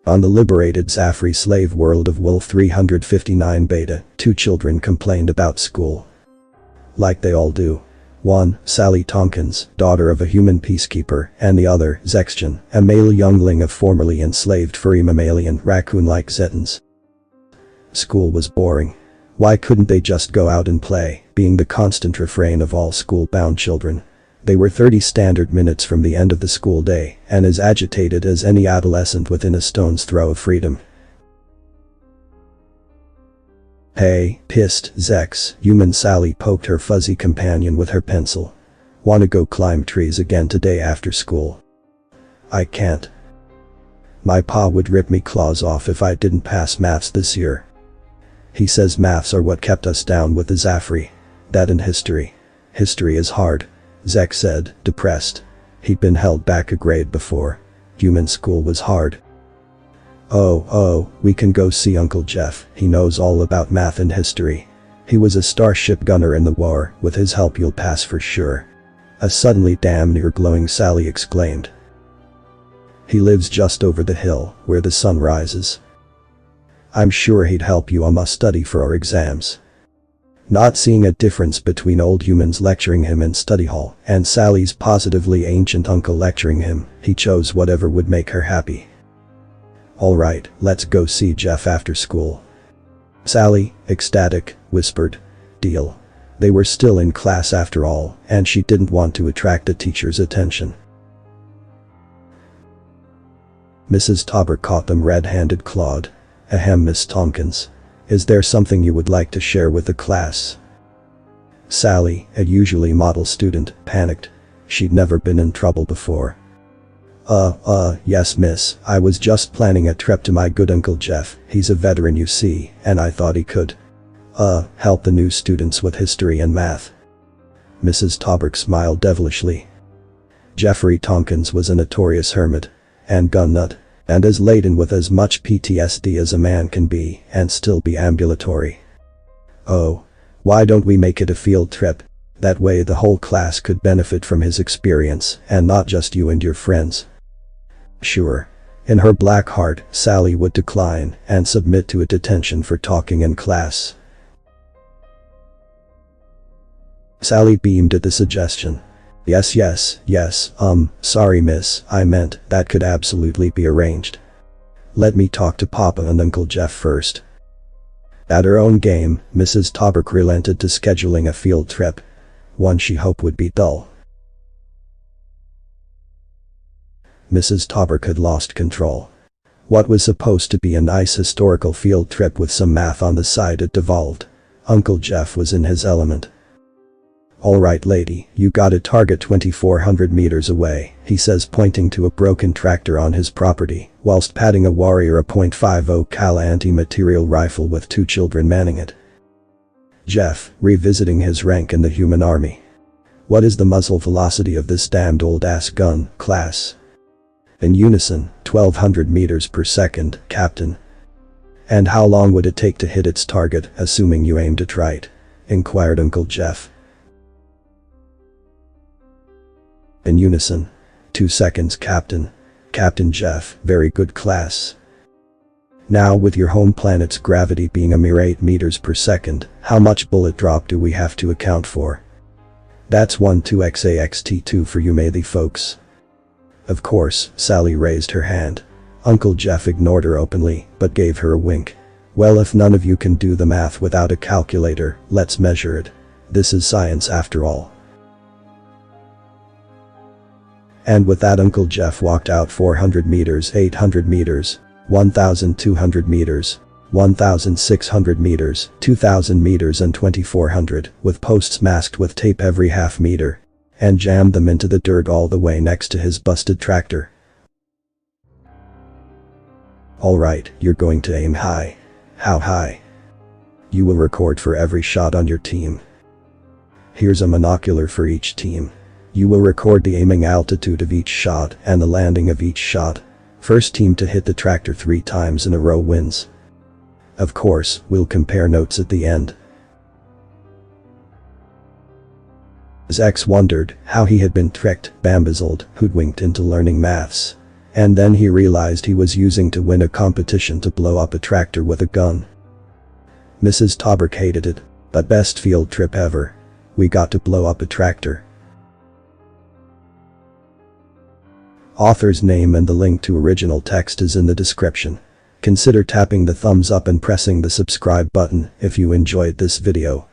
On the liberated Zafri slave world of Wolf 359 Beta, 2 children complained about school. Like they all do. One, Sally Tompkins, daughter of a human peacekeeper, and the other, Zextion, a male youngling of formerly enslaved furry mammalian raccoon-like Zetans. School was boring. Why couldn't they just go out and play, being the constant refrain of all school-bound children? They were 30 standard minutes from the end of the school day, and as agitated as any adolescent within a stone's throw of freedom. Hey, pissed, Zex, human Sally poked her fuzzy companion with her pencil. Wanna go climb trees again today after school? I can't. My pa would rip me claws off if I didn't pass maths this year. He says maths are what kept us down with the Zafri. That and history. History is hard. Zek said, depressed. He'd been held back a grade before. Human school was hard. Oh, we can go see Uncle Jeff, he knows all about math and history. He was a starship gunner in the war, with his help you'll pass for sure. A suddenly damn near glowing Sally exclaimed. He lives just over the hill, where the sun rises. I'm sure he'd help you. I must study for our exams. Not seeing a difference between old humans lecturing him in study hall and Sally's positively ancient uncle lecturing him, he chose whatever would make her happy. Alright, let's go see Jeff after school. Sally, ecstatic, whispered. Deal. They were still in class after all, and she didn't want to attract the teacher's attention. Mrs. Tauber caught them red-handed clawed. Ahem, Miss Tompkins. Is there something you would like to share with the class? Sally, a usually model student, panicked. She'd never been in trouble before. Yes miss, I was just planning a trip to my good Uncle Jeff. He's a veteran you see, and I thought he could help the new students with history and math. Mrs. Tauber smiled devilishly. Jeffrey Tompkins was a notorious hermit and gun nut, and as laden with as much PTSD as a man can be and still be ambulatory. Oh, why don't we make it a field trip? That way the whole class could benefit from his experience and not just you and your friends. Sure. In her black heart, Sally would decline and submit to a detention for talking in class. Sally beamed at the suggestion. Yes, sorry miss, I meant that could absolutely be arranged. Let me talk to Papa and Uncle Jeff first. At her own game, Mrs. Tauber relented to scheduling a field trip. One she hoped would be dull. Mrs. Tauber had lost control. What was supposed to be a nice historical field trip with some math on the side had devolved. Uncle Jeff was in his element. Alright lady, you got a target 2,400 meters away, he says pointing to a broken tractor on his property, whilst patting a Warrior a .50 cal anti-material rifle with 2 children manning it. Jeff, revisiting his rank in the human army. What is the muzzle velocity of this damned old-ass gun, class? In unison, 1,200 meters per second, Captain. And how long would it take to hit its target, assuming you aimed it right? Inquired Uncle Jeff. In unison. 2 seconds, Captain. Captain Jeff, very good class. Now with your home planet's gravity being a mere 8 meters per second, how much bullet drop do we have to account for? That's 12xaxt2 for you matey folks. Of course, Sally raised her hand. Uncle Jeff ignored her openly, but gave her a wink. Well, if none of you can do the math without a calculator, let's measure it. This is science after all. And with that Uncle Jeff walked out 400 meters, 800 meters, 1,200 meters, 1,600 meters, 2,000 meters and 2,400, with posts masked with tape every half meter, and jammed them into the dirt all the way next to his busted tractor. Alright, you're going to aim high. How high? You will record for every shot on your team. Here's a monocular for each team. You will record the aiming altitude of each shot and the landing of each shot. First team to hit the tractor 3 times in a row wins. Of course, we'll compare notes at the end. Zex wondered how he had been tricked, bamboozled, hoodwinked into learning maths. And then he realized he was using to win a competition to blow up a tractor with a gun. Mrs. Tauberk hated it, but best field trip ever. We got to blow up a tractor. Author's name and the link to original text is in the description. Consider tapping the thumbs up and pressing the subscribe button if you enjoyed this video.